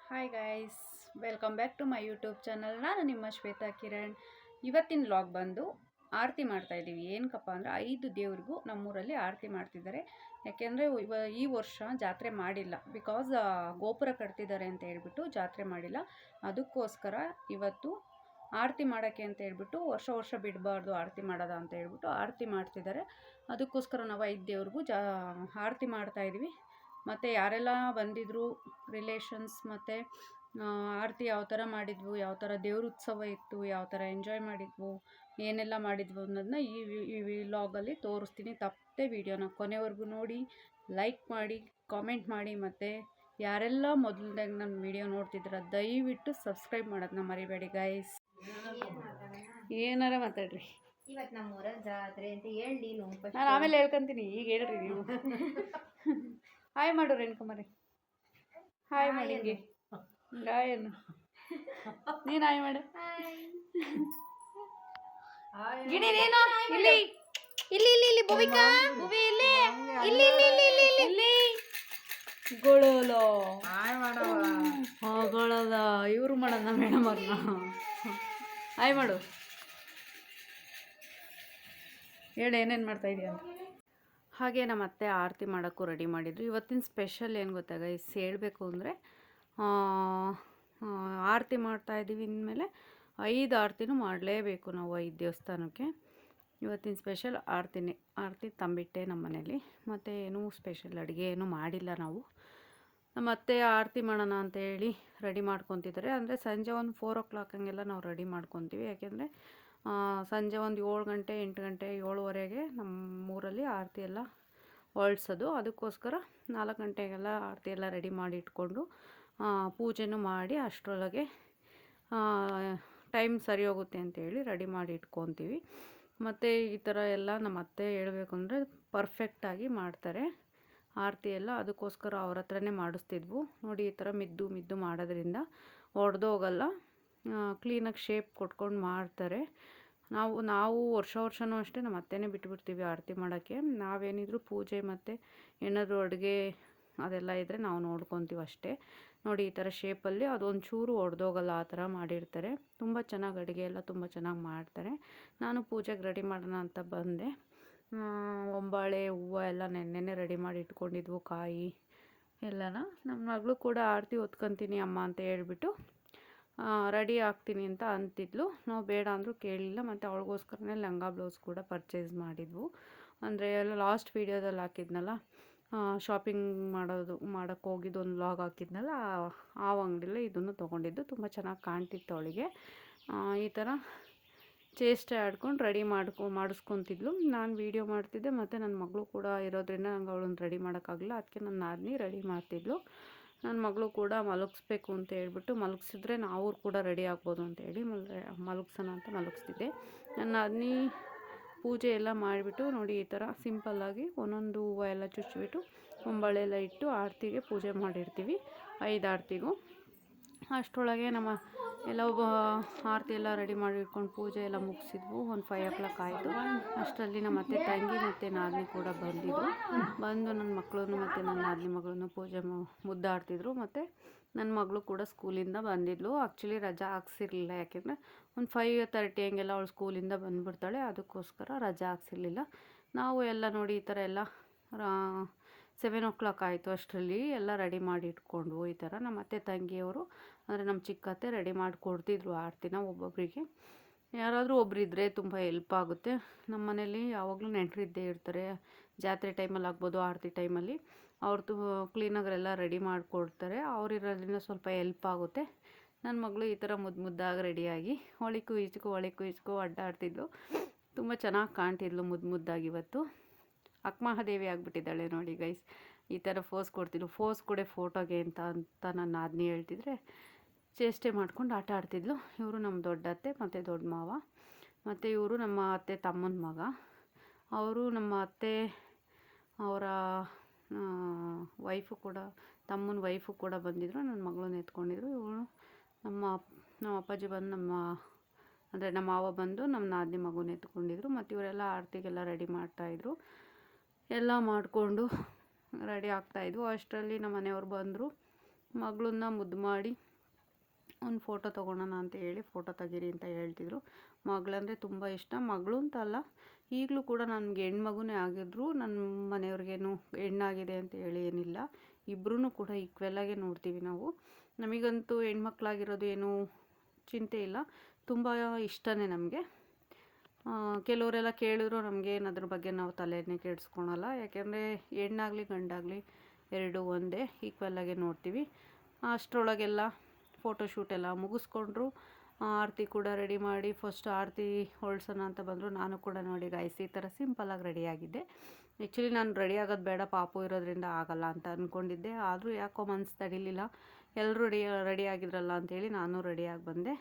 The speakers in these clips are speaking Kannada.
Hi guys, welcome back to my YouTube channel. ನಾನು ನಿಮ್ಮ ಶ್ವೇತಾ ಕಿರಣ್. ಇವತ್ತಿನ ವ್ಲಾಗ್ ಬಂದು ಆರತಿ ಮಾಡ್ತಾಯಿದ್ದೀವಿ. ಏನಕ್ಕಪ್ಪ ಅಂದರೆ 5 ದೇವ್ರಿಗೂ ನಮ್ಮೂರಲ್ಲಿ ಆರತಿ ಮಾಡ್ತಿದ್ದಾರೆ. ಯಾಕೆಂದರೆ ಈ ವರ್ಷ ಜಾತ್ರೆ ಮಾಡಿಲ್ಲ, ಬಿಕಾಸ್ ಗೋಪುರ ಕಟ್ತಿದ್ದಾರೆ ಅಂತ ಹೇಳ್ಬಿಟ್ಟು ಜಾತ್ರೆ ಮಾಡಿಲ್ಲ. ಅದಕ್ಕೋಸ್ಕರ ಇವತ್ತು ಆರತಿ ಮಾಡೋಕ್ಕೆ ಅಂತ ಹೇಳ್ಬಿಟ್ಟು ವರ್ಷ ಬಿಡಬಾರ್ದು ಆರತಿ ಮಾಡೋದ ಅಂತ ಹೇಳ್ಬಿಟ್ಟು ಆರತಿ ಮಾಡ್ತಿದ್ದಾರೆ. ಅದಕ್ಕೋಸ್ಕರ ನಾವು 5 ದೇವ್ರಿಗೂ ಆರತಿ ಮಾಡ್ತಾಯಿದ್ವಿ. ಮತ್ತು ಯಾರೆಲ್ಲ ಬಂದಿದ್ದರು ರಿಲೇಷನ್ಸ್, ಮತ್ತು ಆರತಿ ಯಾವ ಥರ ಮಾಡಿದ್ವು, ಯಾವ ಥರ ದೇವ್ರ ಉತ್ಸವ ಇತ್ತು, ಯಾವ ಥರ ಎಂಜಾಯ್ ಮಾಡಿದ್ವು, ಏನೆಲ್ಲ ಮಾಡಿದ್ವು ಅನ್ನೋದನ್ನ ಈ ವ್ಲಾಗಲ್ಲಿ ತೋರಿಸ್ತೀನಿ. ತಪ್ಪದೆ ವಿಡಿಯೋನ ಕೊನೆವರೆಗೂ ನೋಡಿ, ಲೈಕ್ ಮಾಡಿ, ಕಾಮೆಂಟ್ ಮಾಡಿ, ಮತ್ತು ಯಾರೆಲ್ಲ ಮೊದಲದಾಗ ನನ್ನ ವಿಡಿಯೋ ನೋಡ್ತಿದ್ದೀರ ದಯವಿಟ್ಟು ಸಬ್ಸ್ಕ್ರೈಬ್ ಮಾಡೋದನ್ನ ಮರಿಬೇಡಿ ಗೈಸ್. ಏನಾರ ಮಾತಾಡ್ರಿ. ಇವತ್ತು ನಮ್ಮೂರ ಜಾತ್ರೆ ಅಂತ ಹೇಳಿ ನಾನು ಆಮೇಲೆ ಹೇಳ್ಕೊಂತೀನಿ, ಈಗ ಹೇಳ್ರಿ ನೀವು. ಹಾಯ್ ಮಾಡು ರೇಣುಕುಮಾರಿ, ಹಾಯ್ ಮಾಡಿ. ಹಿಂಗೆ ಗಾಯನು ನೀನು ಹಾಯ್ ಮಾಡು. ಗಿಣಿ ನೀನು ಇಲ್ಲಿ ಇಲ್ಲಿ ಇಲ್ಲಿ ಇಲ್ಲಿ ಭೂಮಿಕಾ ಭೂಮಿ ಇಲ್ಲಿ ಇಲ್ಲಿ ಇಲ್ಲಿ ಇಲ್ಲಿ ಇಲ್ಲಿ ಇಲ್ಲಿ ಗೊಳೋಲ ಗೊಳೋದ ಇವರು ಮಾಡೋಣ ಮೇಡಮ್ ಅವ್ರನ್ನ. ಹಾಯ್ ಮಾಡು, ಹೇಳು ಏನೇನು ಮಾಡ್ತಾ ಇದೀಯ ಅಂತ. ಹಾಗೆ ನಮ್ಮ ಅತ್ತೆ ಆರತಿ ಮಾಡೋಕ್ಕೂ ರೆಡಿ ಮಾಡಿದ್ರು. ಇವತ್ತಿನ ಸ್ಪೆಷಲ್ ಏನು ಗೊತ್ತಾಗ ಹೇಳಬೇಕು ಅಂದರೆ, ಆರತಿ ಮಾಡ್ತಾಯಿದ್ದೀವಿ ಅಂದಮೇಲೆ 5 ಆರತಿನೂ ಮಾಡಲೇಬೇಕು ನಾವು 5 ದೇವಸ್ಥಾನಕ್ಕೆ. ಇವತ್ತಿನ ಸ್ಪೆಷಲ್ ಆರತಿ ತಂಬಿಟ್ಟೆ ನಮ್ಮ ಮನೇಲಿ. ಮತ್ತು ಏನೂ ಸ್ಪೆಷಲ್ ಅಡುಗೆ ಏನೂ ಮಾಡಿಲ್ಲ ನಾವು. ನಮ್ಮ ಅತ್ತೆ ಆರತಿ ಮಾಡೋಣ ಅಂತೇಳಿ ರೆಡಿ ಮಾಡ್ಕೊತಿದ್ದಾರೆ. ಅಂದರೆ ಸಂಜೆ ಒಂದು 4 o'clock ಹಂಗೆಲ್ಲ ನಾವು ರೆಡಿ ಮಾಡ್ಕೊತೀವಿ. ಯಾಕೆಂದರೆ ಸಂಜೆ ಒಂದು 7 ಗಂಟೆ 8 ಗಂಟೆ 7:15ಗೆ ನಮ್ಮೂರಲ್ಲಿ ಆರತಿ ಎಲ್ಲ ಹೊರಡ್ಸೋದು. ಅದಕ್ಕೋಸ್ಕರ 4 ಗಂಟೆಗೆಲ್ಲ ಆರತಿ ಎಲ್ಲ ರೆಡಿ ಮಾಡಿ ಇಟ್ಕೊಂಡು ಪೂಜೆನೂ ಮಾಡಿ ಅಷ್ಟರೊಳಗೆ ಟೈಮ್ ಸರಿ ಹೋಗುತ್ತೆ ಅಂತೇಳಿ ರೆಡಿ ಮಾಡಿ ಇಟ್ಕೊತೀವಿ. ಮತ್ತು ಈ ಥರ ಎಲ್ಲ ನಮ್ಮ ಅತ್ತೆ ಹೇಳಬೇಕು ಅಂದರೆ ಪರ್ಫೆಕ್ಟಾಗಿ ಮಾಡ್ತಾರೆ ಆರತಿ ಎಲ್ಲ. ಅದಕ್ಕೋಸ್ಕರ ಅವ್ರ ಹತ್ರನೇ ಮಾಡಿಸ್ತಿದ್ವು. ನೋಡಿ, ಈ ಥರ ಮಿದ್ದು ಮಾಡೋದ್ರಿಂದ ಒಡೆದೋಗಲ್ಲ, ಕ್ಲೀನಾಗಿ ಶೇಪ್ ಕೊಟ್ಕೊಂಡು ಮಾಡ್ತಾರೆ. ನಾವು ವರ್ಷವೂ ಅಷ್ಟೇ ನಮ್ಮ ಅತ್ತೆನೇ ಬಿಟ್ಬಿಡ್ತೀವಿ ಆರತಿ ಮಾಡೋಕ್ಕೆ. ನಾವೇನಿದ್ರು ಪೂಜೆ ಮತ್ತು ಏನಾದರೂ ಅಡುಗೆ ಅದೆಲ್ಲ ಇದ್ದರೆ ನಾವು ನೋಡ್ಕೊತೀವಿ ಅಷ್ಟೇ. ನೋಡಿ, ಈ ಥರ ಶೇಪಲ್ಲಿ ಅದೊಂಚೂರು ಒಡೆದೋಗಲ್ಲ, ಆ ಥರ ಮಾಡಿರ್ತಾರೆ. ತುಂಬ ಚೆನ್ನಾಗಿ ಅಡುಗೆ ಎಲ್ಲ ತುಂಬ ಚೆನ್ನಾಗಿ ಮಾಡ್ತಾರೆ. ನಾನು ಪೂಜೆಗೆ ರೆಡಿ ಮಾಡೋಣ ಅಂತ ಬಂದೆ. ಒಂಬಾಳೆ ಹೂವು ಎಲ್ಲ ನೆನ್ನೆನೇ ರೆಡಿ ಮಾಡಿ ಇಟ್ಕೊಂಡಿದ್ವು, ಕಾಯಿ ಎಲ್ಲನ. ನಮ್ಮ ಮಗಳು ಕೂಡ ಆರತಿ ಹೊತ್ಕೊತೀನಿ ಅಮ್ಮ ಅಂತ ಹೇಳ್ಬಿಟ್ಟು ರೆಡಿ ಆಗ್ತೀನಿ ಅಂತ ಅಂತಿದ್ಲು. ನಾವು ಬೇಡ ಅಂದರೂ ಕೇಳಲಿಲ್ಲ. ಮತ್ತು ಅವಳಿಗೋಸ್ಕರನೇ ಲಂಗ ಬ್ಲೌಸ್ ಕೂಡ ಪರ್ಚೇಸ್ ಮಾಡಿದ್ವು. ಅಂದರೆ ಎಲ್ಲ ಲಾಸ್ಟ್ ವೀಡಿಯೋದಲ್ಲಿ ಹಾಕಿದ್ನಲ್ಲ, ಶಾಪಿಂಗ್ ಮಾಡೋಕ್ಕೆ ಹೋಗಿದ್ದು ಒಂದು ವ್ಲಾಗ್ ಹಾಕಿದ್ನಲ್ಲ, ಆ ಅಂಗಡಿಲೇ ಇದನ್ನು ತೊಗೊಂಡಿದ್ದು. ತುಂಬ ಚೆನ್ನಾಗಿ ಕಾಣ್ತಿತ್ತು ಅವಳಿಗೆ. ಈ ಥರ ಚೇಷ್ಟೆ ಆಡ್ಕೊಂಡು ರೆಡಿ ಮಾಡಿಸ್ಕೊತಿದ್ಲು. ನಾನು ವೀಡಿಯೋ ಮಾಡ್ತಿದ್ದೆ, ಮತ್ತು ನನ್ನ ಮಗಳು ಕೂಡ ಇರೋದ್ರಿಂದ ನಂಗೆ ಅವಳನ್ನು ರೆಡಿ ಮಾಡೋಕ್ಕಾಗಲಿಲ್ಲ. ಅದಕ್ಕೆ ನನ್ನ ನಾದಿನಿ ರೆಡಿ ಮಾಡ್ತಿದ್ಲು. ನನ್ನ ಮಗಳು ಕೂಡ ಮಲಗಿಸ್ಬೇಕು ಅಂತ ಹೇಳ್ಬಿಟ್ಟು, ಮಲಗಿಸಿದ್ರೆ ನಾವು ಕೂಡ ರೆಡಿ ಆಗ್ಬೋದು ಅಂತೇಳಿ ಮಲಗಿಸೋಣ ಅಂತ ಮಲಗಿಸ್ತಿದ್ದೆ. ನನ್ನ ನಾದಿನಿ ಪೂಜೆ ಎಲ್ಲ ಮಾಡಿಬಿಟ್ಟು ನೋಡಿ, ಈ ಥರ ಸಿಂಪಲ್ಲಾಗಿ ಒಂದೊಂದು ಹೂವು ಎಲ್ಲ ಚುಚ್ಚಿಬಿಟ್ಟು ಒಂಬಳೆ ಎಲ್ಲ ಇಟ್ಟು ಆರತಿಗೆ ಪೂಜೆ ಮಾಡಿರ್ತೀವಿ 5 ಆರತಿಗೂ. ಅಷ್ಟರೊಳಗೆ ನಮ್ಮ ಎಲ್ಲ ಆರತಿ ಎಲ್ಲ ರೆಡಿ ಮಾಡಿ ಇಟ್ಕೊಂಡು ಪೂಜೆ ಎಲ್ಲ ಮುಗಿಸಿದ್ವು. ಒಂದು 5 o'clock ಆಯಿತು. ಅಷ್ಟರಲ್ಲಿ ನಮ್ಮ ಅತ್ತೆ ತಂಗಿ ಮತ್ತು ನಾದಿನಿ ಕೂಡ ಬಂದು ನನ್ನ ಮಕ್ಕಳನ್ನು ಮತ್ತು ನನ್ನ ನಾದಿನಿ ಮಗಳನ್ನು ಪೂಜೆ ಮುದ್ದಾಡ್ತಿದ್ರು. ಮತ್ತು ನನ್ನ ಮಗಳು ಕೂಡ ಸ್ಕೂಲಿಂದ ಬಂದಿದ್ಲು. ಆ್ಯಕ್ಚುಲಿ ರಜಾ ಹಾಕ್ಸಿರ್ಲಿಲ್ಲ, ಯಾಕೆಂದರೆ ಒಂದು 5:30 ಹಂಗೆಲ್ಲ ಅವಳು ಸ್ಕೂಲಿಂದ ಬಂದುಬಿಡ್ತಾಳೆ. ಅದಕ್ಕೋಸ್ಕರ ರಜಾ ಹಾಕ್ಸಿರ್ಲಿಲ್ಲ. ನಾವು ಎಲ್ಲ ನೋಡಿ ಈ ಥರ ಎಲ್ಲ 7 o'clock ಆಯಿತು. ಅಷ್ಟರಲ್ಲಿ ಎಲ್ಲ ರೆಡಿ ಮಾಡಿ ಇಟ್ಕೊಂಡು ಈ ಥರ ನಮ್ಮ ಅತ್ತೆ ತಂಗಿಯವರು, ಅಂದರೆ ನಮ್ಮ ಚಿಕ್ಕತ್ತೆ ರೆಡಿ ಮಾಡಿ ಕೊಡ್ತಿದ್ರು ಆರತಿನ ಒಬ್ಬೊಬ್ಬರಿಗೆ. ಯಾರಾದರೂ ಒಬ್ರು ಇದ್ದರೆ ತುಂಬ ಹೆಲ್ಪ್ ಆಗುತ್ತೆ. ನಮ್ಮ ಮನೇಲಿ ಯಾವಾಗಲೂ ನೆಂಟರಿದ್ದೇ ಇರ್ತಾರೆ. ಜಾತ್ರೆ ಟೈಮಲ್ಲಿ ಆಗ್ಬೋದು, ಆರತಿ ಟೈಮಲ್ಲಿ ಅವ್ರದ್ದು ಕ್ಲೀನಾಗೆಲ್ಲ ರೆಡಿ ಮಾಡಿಕೊಡ್ತಾರೆ. ಅವರಿರೋದ್ರಿಂದ ಸ್ವಲ್ಪ ಹೆಲ್ಪ್ ಆಗುತ್ತೆ. ನನ್ನ ಮಗಳು ಈ ಥರ ಮುದ್ದಾಗಿ ರೆಡಿಯಾಗಿ ಹೊಳಿಕು ಈಚಕು ಅಡ್ಡಾಡ್ತಿದ್ಲು. ತುಂಬ ಚೆನ್ನಾಗಿ ಕಾಣ್ತಿದ್ಲು ಮುದ್ದಾಗಿ. ಇವತ್ತು ಅಕ್ಕಮಹಾದೇವಿ ಆಗಿಬಿಟ್ಟಿದ್ದಾಳೆ ನೋಡಿ ಗೈಸ್. ಈ ಥರ ಫೋಸ್ ಕೊಡ್ತಿದ್ಲು. ಫೋಸ್ ಕೊಡೆ ಫೋಟೋಗೆ ಅಂತ ನನ್ನ ನಾದಿನಿ ಹೇಳ್ತಿದ್ರೆ ಚೇಷ್ಟೆ ಮಾಡ್ಕೊಂಡು ಆಟ ಆಡ್ತಿದ್ಲು. ಇವರು ನಮ್ಮ ದೊಡ್ಡ ಅತ್ತೆ ಮತ್ತು ದೊಡ್ಡ ಮಾವ, ಮತ್ತು ಇವರು ನಮ್ಮ ಅತ್ತೆ ತಮ್ಮನ ಮಗ. ಅವರು ನಮ್ಮ ಅತ್ತೆ ಅವರ ವೈಫು ಕೂಡ, ತಮ್ಮನ ವೈಫು ಕೂಡ ಬಂದಿದ್ದರು. ನನ್ನ ಮಗಳನ್ನ ಎತ್ಕೊಂಡಿದ್ರು. ಇವಳು ನಮ್ಮ ಅಪ್ಪಾಜಿ ಬಂದು ಅಂದರೆ ನಮ್ಮ ಮಾವ ಬಂದು ನಮ್ಮ ನಾದಿನಿ ಮಗುನ ಎತ್ಕೊಂಡಿದ್ರು. ಮತ್ತು ಇವರೆಲ್ಲ ಆರತಿಗೆಲ್ಲ ರೆಡಿ ಮಾಡ್ತಾಯಿದ್ರು. ಎಲ್ಲ ಮಾಡಿಕೊಂಡು ರೆಡಿ ಆಗ್ತಾಯಿದ್ವು. ಅಷ್ಟರಲ್ಲಿ ನಮ್ಮ ಮನೆಯವ್ರು ಬಂದರು. ಮಗಳನ್ನ ಮುದ್ದು ಮಾಡಿ ಒಂದು ಫೋಟೋ ತೊಗೊಳೋಣ ಅಂತ ಹೇಳಿ ಫೋಟೋ ತೆಗೀರಿ ಅಂತ ಹೇಳ್ತಿದ್ರು. ಮಗಳಂದರೆ ತುಂಬ ಇಷ್ಟ. ಮಗಳು ಅಂತ ಅಲ್ಲ, ಈಗಲೂ ಕೂಡ ನನಗೆ ಹೆಣ್ಮಗುನೇ ಆಗಿದ್ರು ನನ್ನ ಮನೆಯವ್ರಿಗೇನು ಹೆಣ್ಣಾಗಿದೆ ಅಂತ ಹೇಳಿ ಏನಿಲ್ಲ. ಇಬ್ಬರೂ ಕೂಡ ಈಕ್ವಲಾಗೆ ನೋಡ್ತೀವಿ ನಾವು. ನಮಗಂತೂ ಹೆಣ್ಮಕ್ಳಾಗಿರೋದು ಏನೂ ಚಿಂತೆ ಇಲ್ಲ, ತುಂಬ ಇಷ್ಟನೇ ನಮಗೆ. ಕೆಲವರೆಲ್ಲ ಕೇಳಿದ್ರು ನಮಗೇನು ಅದ್ರ ಬಗ್ಗೆ ನಾವು ತಲೆನೇ ಕೆಡಿಸ್ಕೊಳಲ್ಲ. ಯಾಕೆಂದರೆ ಹೆಣ್ಣಾಗಲಿ ಗಂಡಾಗಲಿ ಎರಡೂ ಒಂದೇ, ಈಕ್ವಲಾಗೆ ನೋಡ್ತೀವಿ. ಅಷ್ಟರೊಳಗೆಲ್ಲ ಫೋಟೋಶೂಟ್ ಎಲ್ಲ ಮುಗಿಸ್ಕೊಂಡ್ರು. ಆರತಿ ಕೂಡ ರೆಡಿ ಮಾಡಿ ಫಸ್ಟ್ ಆರತಿ ಹೊಳ್ಸೋಣ ಅಂತ ಬಂದರು. ನಾನು ಕೂಡ ನೋಡಿ ಗಾಯ್ಸ್ ಈ ಥರ ಸಿಂಪಲಾಗಿ ರೆಡಿಯಾಗಿದ್ದೆ. ಆ್ಯಕ್ಚುಲಿ ನಾನು ರೆಡಿ ಆಗೋದು ಬೇಡ, ಪಾಪು ಇರೋದ್ರಿಂದ ಆಗಲ್ಲ ಅಂತ ಅಂದ್ಕೊಂಡಿದ್ದೆ. ಆದರೂ ಯಾಕೋ ಮನಸ್ಸು ತಡಿಲಿಲ್ಲ. ಎಲ್ಲರೂ ರೆಡಿ ಆಗಿದ್ರಲ್ಲ ಅಂಥೇಳಿ ನಾನು ರೆಡಿಯಾಗಿ ಬಂದೆ.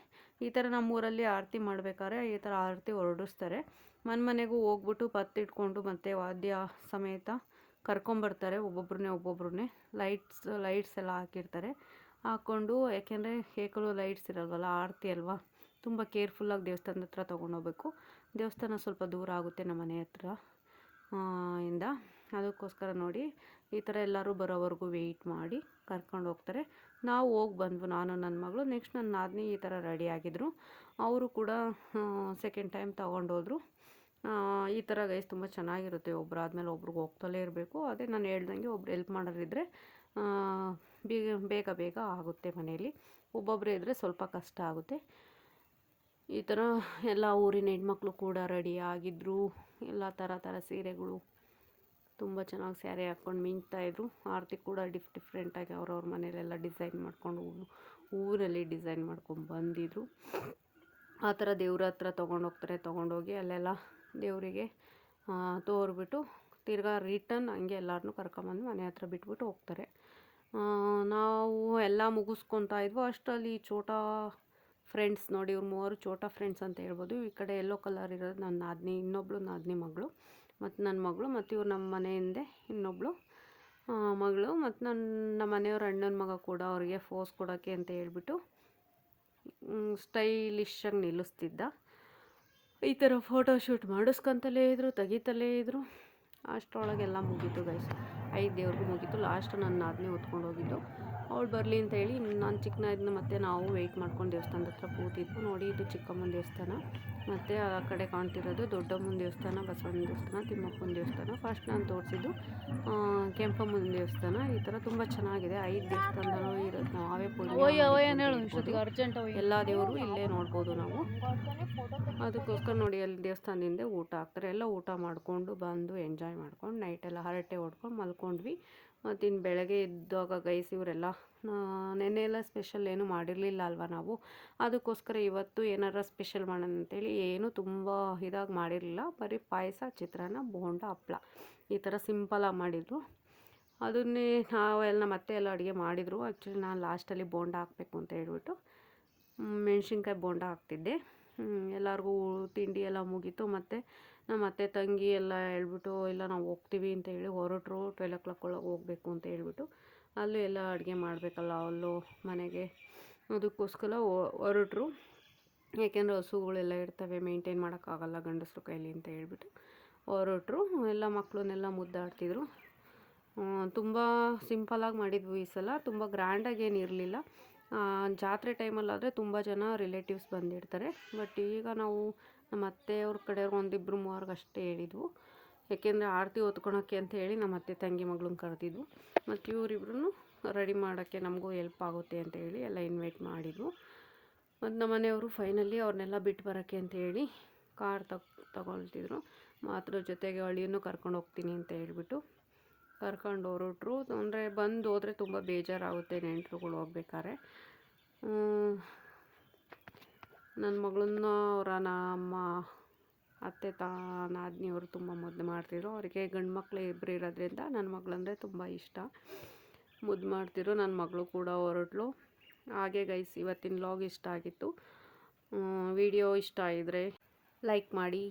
ಈ ಥರ ನಮ್ಮೂರಲ್ಲಿ ಆರತಿ ಮಾಡಬೇಕಾದ್ರೆ ಈ ಥರ ಆರತಿ ಹೊರಡಿಸ್ತಾರೆ. ಮನೆಗೂ ಹೋಗ್ಬಿಟ್ಟು ಪತ್ತಿಟ್ಕೊಂಡು ಮತ್ತು ವಾದ್ಯ ಸಮೇತ ಕರ್ಕೊಂಬರ್ತಾರೆ. ಒಬ್ಬೊಬ್ರನ್ನೇ ಲೈಟ್ಸ್ ಎಲ್ಲ ಹಾಕಿರ್ತಾರೆ. ಹಾಕ್ಕೊಂಡು, ಯಾಕೆಂದರೆ ಹೇಕಳು ಲೈಟ್ಸ್ ಇರಲ್ವಲ್ಲ, ಆರತಿ ಅಲ್ವಾ, ತುಂಬ ಕೇರ್ಫುಲ್ಲಾಗಿ ದೇವಸ್ಥಾನದ ಹತ್ರ ತೊಗೊಂಡೋಗ್ಬೇಕು. ದೇವಸ್ಥಾನ ಸ್ವಲ್ಪ ದೂರ ಆಗುತ್ತೆ ನಮ್ಮ ಮನೆ ಹತ್ರ ಇಂದ. ಅದಕ್ಕೋಸ್ಕರ ನೋಡಿ ಈ ಥರ ಎಲ್ಲರೂ ಬರೋವರೆಗೂ ವೆಯ್ಟ್ ಮಾಡಿ ಕರ್ಕೊಂಡು ಹೋಗ್ತಾರೆ. ನಾವು ಹೋಗಿ ಬಂದ್ವು, ನಾನು ನನ್ನ ಮಗಳು. ನೆಕ್ಸ್ಟ್ ನನ್ನ ನಾದಿನಿ ಈ ಥರ ರೆಡಿಯಾಗಿದ್ದರು. ಅವರು ಕೂಡ ಸೆಕೆಂಡ್ ಟೈಮ್ ತೊಗೊಂಡೋದ್ರು. ಈ ಥರ ಗೈಸ್ ತುಂಬ ಚೆನ್ನಾಗಿರುತ್ತೆ. ಒಬ್ಬರಾದ್ಮೇಲೆ ಒಬ್ರಿಗೆ ಹೋಗ್ತಲೇ ಇರಬೇಕು. ಅದೇ ನಾನು ಹೇಳ್ದಂಗೆ ಒಬ್ರು ಹೆಲ್ಪ್ ಮಾಡೋರಿದ್ದರೆ ಬೇಗ ಆಗುತ್ತೆ ಮನೆಯಲ್ಲಿ. ಒಬ್ಬೊಬ್ಬರೇ ಇದ್ದರೆ ಸ್ವಲ್ಪ ಕಷ್ಟ ಆಗುತ್ತೆ. ಈ ಥರ ಎಲ್ಲ ಊರಿನ ಹೆಣ್ಮಕ್ಳು ಕೂಡ ರೆಡಿ ಆಗಿದ್ದರು. ಎಲ್ಲ ಥರ ಸೀರೆಗಳು, ತುಂಬ ಚೆನ್ನಾಗಿ ಸ್ಯಾರಿ ಹಾಕ್ಕೊಂಡು ಮಿಂಚ್ತಾಯಿದ್ರು. ಆರತಿ ಕೂಡ ಡಿಫ್ರೆಂಟಾಗಿ ಅವ್ರವ್ರ ಮನೇಲೆಲ್ಲ ಡಿಸೈನ್ ಮಾಡ್ಕೊಂಡು ಹೂವಿನಲ್ಲಿ ಡಿಸೈನ್ ಮಾಡ್ಕೊಂಡು ಬಂದಿದ್ರು. ಆ ಥರ ದೇವ್ರ ಹತ್ರ ತೊಗೊಂಡೋಗಿ ಅಲ್ಲೆಲ್ಲ ದೇವರಿಗೆ ತೋರ್ಬಿಟ್ಟು ತಿರ್ಗಾ ರಿಟರ್ನ್ ಹಂಗೆ ಎಲ್ಲರನ್ನೂ ಕರ್ಕೊಂಬಂದು ಮನೆ ಹತ್ರ ಬಿಟ್ಬಿಟ್ಟು ಹೋಗ್ತಾರೆ. ನಾವು ಎಲ್ಲ ಮುಗಿಸ್ಕೊತಾ ಇದ್ವು. ಅಷ್ಟರಲ್ಲಿ ಛೋಟಾ ಫ್ರೆಂಡ್ಸ್ ನೋಡಿ, ಇವ್ರು ಮೂವರು ಛೋಟಾ ಫ್ರೆಂಡ್ಸ್ ಅಂತ ಹೇಳ್ಬೋದು. ಈ ಕಡೆ ಯೆಲ್ಲೋ ಕಲರ್ ಇರೋದು ನನ್ನ ನಾದಿನಿ, ಇನ್ನೊಬ್ಳು ನಾದಿನಿ ಮಗಳು ಮತ್ತು ನನ್ನ ಮಗಳು, ಮತ್ತು ಇವ್ರು ನಮ್ಮ ಮನೆಯಿಂದೆ ಇನ್ನೊಬ್ಳು ಮಗಳು, ಮತ್ತು ನಮ್ಮ ಮನೆಯವ್ರ ಅಣ್ಣನ ಮಗ ಕೂಡ ಅವರಿಗೆ ಫೋಸ್ ಕೊಡೋಕ್ಕೆ ಅಂತ ಹೇಳ್ಬಿಟ್ಟು ಸ್ಟೈಲಿಶಾಗಿ ನಿಲ್ಲಿಸ್ತಿದ್ದ. ಈ ಥರ ಫೋಟೋಶೂಟ್ ಮಾಡಿಸ್ಕೊತಲೇ ಇದ್ರು, ತೆಗಿತಲೇ ಇದ್ರು. ಅಷ್ಟರೊಳಗೆಲ್ಲ ಮುಗೀತು ಗೈಸ್. 5 ದೇವ್ರಿಗೂ ಮುಗೀತು. ಲಾಸ್ಟ್ ನನ್ನ ನಾದಿನಿ ಹೊತ್ಕೊಂಡು ಹೋಗಿದ್ದು. ಅವಳು ಬರಲಿ ಅಂತ ಹೇಳಿ ನಾನು ಚಿಕ್ಕನಾದ್ನ ಮತ್ತು ನಾವು ವೆಯ್ಟ್ ಮಾಡ್ಕೊಂಡು ದೇವಸ್ಥಾನದ ಹತ್ರ ಕೂತಿದ್ವು. ನೋಡಿ, ಇದು ಚಿಕ್ಕಮ್ಮನ ದೇವಸ್ಥಾನ, ಮತ್ತು ಆ ಕಡೆ ಕಾಣ್ತಿರೋದು ದೊಡ್ಡಮ್ಮನ ದೇವಸ್ಥಾನ, ಬಸವಣ್ಣನ ದೇವಸ್ಥಾನ, ತಿಮ್ಮಪ್ಪನ ದೇವಸ್ಥಾನ. ಫಸ್ಟ್ ನಾನು ತೋರಿಸಿದ್ದು ಕೆಂಪಮ್ಮನ ದೇವಸ್ಥಾನ. ಈ ಥರ ತುಂಬ ಚೆನ್ನಾಗಿದೆ. 5 ದೇವಸ್ಥಾನದಲ್ಲೂ ಇರೋದು ನಾವೇ ಎಲ್ಲ ದೇವರು ಇಲ್ಲೇ ನೋಡ್ಬೋದು ನಾವು. ಅದಕ್ಕೋಸ್ಕರ ನೋಡಿ, ಅಲ್ಲಿ ದೇವಸ್ಥಾನದಿಂದ ಊಟ ಹಾಕ್ತಾರೆ. ಎಲ್ಲ ಊಟ ಮಾಡಿಕೊಂಡು ಬಂದು ಎಂಜಾಯ್ ಮಾಡ್ಕೊಂಡು ನೈಟೆಲ್ಲ ಹರಟೆ ಹೊಡ್ಕೊಂಡು ಮಲ್ಕೊಂಡ್ವಿ. ಮತ್ತು ಇನ್ನು ಬೆಳಗ್ಗೆ ಇದ್ದಾಗ ಗೈಸ್ ಇವರೆಲ್ಲ ನೆನ್ನೆ ಎಲ್ಲ ಸ್ಪೆಷಲ್ ಏನೂ ಮಾಡಿರಲಿಲ್ಲ ಅಲ್ವಾ ನಾವು. ಅದಕ್ಕೋಸ್ಕರ ಇವತ್ತು ಏನಾರ ಸ್ಪೆಷಲ್ ಮಾಡೋಣ ಅಂತೇಳಿ ಏನು ತುಂಬ ಇದಾಗಿ ಮಾಡಿರಲಿಲ್ಲ. ಬರೀ ಪಾಯಸ, ಚಿತ್ರಾನ್ನ, ಬೋಂಡ, ಹಪ್ಪಳ ಈ ಥರ ಸಿಂಪಲಾಗಿ ಮಾಡಿದರು. ಅದನ್ನೇ ನಾವೆಲ್ಲ ಮತ್ತೆ ಎಲ್ಲ ಅಡುಗೆ ಮಾಡಿದರು. ಆ್ಯಕ್ಚುಲಿ ನಾನು ಲಾಸ್ಟಲ್ಲಿ ಬೋಂಡ ಹಾಕಬೇಕು ಅಂತ ಹೇಳ್ಬಿಟ್ಟು ಮೆಣಸಿನ್ಕಾಯಿ ಬೋಂಡ ಹಾಕ್ತಿದ್ದೆ. ಎಲ್ಲರಿಗೂ ತಿಂಡಿ ಎಲ್ಲ ಮುಗೀತು. ಮತ್ತು ನಮ್ಮ ಅತ್ತೆ ತಂಗಿ ಎಲ್ಲ ಹೇಳ್ಬಿಟ್ಟು ಇಲ್ಲ ನಾವು ಹೋಗ್ತೀವಿ ಅಂತ ಹೇಳಿ ಹೊರಟರು. 12 o'clock ಒಳಗೆ ಹೋಗಬೇಕು ಅಂತ ಹೇಳ್ಬಿಟ್ಟು. ಅಲ್ಲೂ ಎಲ್ಲ ಅಡುಗೆ ಮಾಡಬೇಕಲ್ಲ ಅಲ್ಲೂ ಮನೆಗೆ, ಅದಕ್ಕೋಸ್ಕರ ಹೊರಟರು. ಏಕೆಂದರೆ ಹಸುಗಳೆಲ್ಲ ಇರ್ತವೆ, ಮೇಂಟೈನ್ ಮಾಡೋಕ್ಕಾಗಲ್ಲ ಗಂಡಸ್ರ ಕೈಲಿ ಅಂತ ಹೇಳ್ಬಿಟ್ಟು ಹೊರಟರು. ಎಲ್ಲ ಮಕ್ಕಳನ್ನೆಲ್ಲ ಮುದ್ದಾಡ್ತಿದ್ರು. ತುಂಬ ಸಿಂಪಲಾಗಿ ಮಾಡಿದ್ವಿ ಈ ಸಲ. ತುಂಬ ಗ್ರ್ಯಾಂಡಾಗಿ ಏನು ಇರಲಿಲ್ಲ. ಜಾತ್ರೆ ಟೈಮಲ್ಲಾದರೆ ತುಂಬ ಜನ ರಿಲೇಟಿವ್ಸ್ ಬಂದಿರ್ತಾರೆ. ಬಟ್ ಈಗ ನಾವು ನಮ್ಮ ಅತ್ತೆಯವ್ರ ಕಡೆಯವ್ರು 1-2-3 ಅಷ್ಟೇ ಹೇಳಿದ್ವು. ಯಾಕೆಂದರೆ ಆರತಿ ಹೊತ್ಕೊಳಕ್ಕೆ ಅಂತ ಹೇಳಿ ನಮ್ಮ ಅತ್ತೆ ತಂಗಿ ಮಗಳನ್ನ ಕರೆದಿದ್ವು. ಮತ್ತು ಇವರಿಬ್ರು ರೆಡಿ ಮಾಡೋಕ್ಕೆ ನಮಗೂ ಹೆಲ್ಪ್ ಆಗುತ್ತೆ ಅಂತ ಹೇಳಿ ಎಲ್ಲ ಇನ್ವೈಟ್ ಮಾಡಿದ್ವು. ಮತ್ತು ನಮ್ಮ ಮನೆಯವರು ಫೈನಲಿ ಅವ್ರನ್ನೆಲ್ಲ ಬಿಟ್ಟು ಬರೋಕ್ಕೆ ಅಂತ ಹೇಳಿ ಕಾರ್ ತಗೊಳ್ತಿದ್ರು. ಮಾತ್ರ ಜೊತೆಗೆ ಅಳಿಯನ್ನು ಕರ್ಕೊಂಡು ಹೋಗ್ತೀನಿ ಅಂತ ಹೇಳ್ಬಿಟ್ಟು ಕರ್ಕೊಂಡು ಹೊರಟ್ರು. ಅಂದರೆ ಬಂದು ಹೋದರೆ ತುಂಬ ಬೇಜಾರಾಗುತ್ತೆ ನೆಂಟರುಗಳು ಹೋಗ್ಬೇಕಾದ್ರೆ. ನನ್ನ ಮಗಳನ್ನ ಅವರ ನಮ್ಮ ಅತ್ತೆ ನಾದಿನಿಯವರು ತುಂಬ ಮುದ್ದು ಮಾಡ್ತಿದ್ರು. ಅವರಿಗೆ ಗಂಡು ಮಕ್ಕಳು ಇಬ್ಬರು ಇರೋದ್ರಿಂದ ನನ್ನ ಮಗಳಂದರೆ ತುಂಬ ಇಷ್ಟ, ಮುದ್ದು ಮಾಡ್ತಿದ್ರು. ನನ್ನ ಮಗಳು ಕೂಡ ಹೊರಟ್ಲು. ಹಾಗೆ ಗೈಸ್, ಇವತ್ತಿನ ವ್ಲಾಗ್ ಇಷ್ಟ ಆಗಿತ್ತು. ವಿಡಿಯೋ ಇಷ್ಟ ಆಗಿದ್ರೆ ಲೈಕ್ ಮಾಡಿ.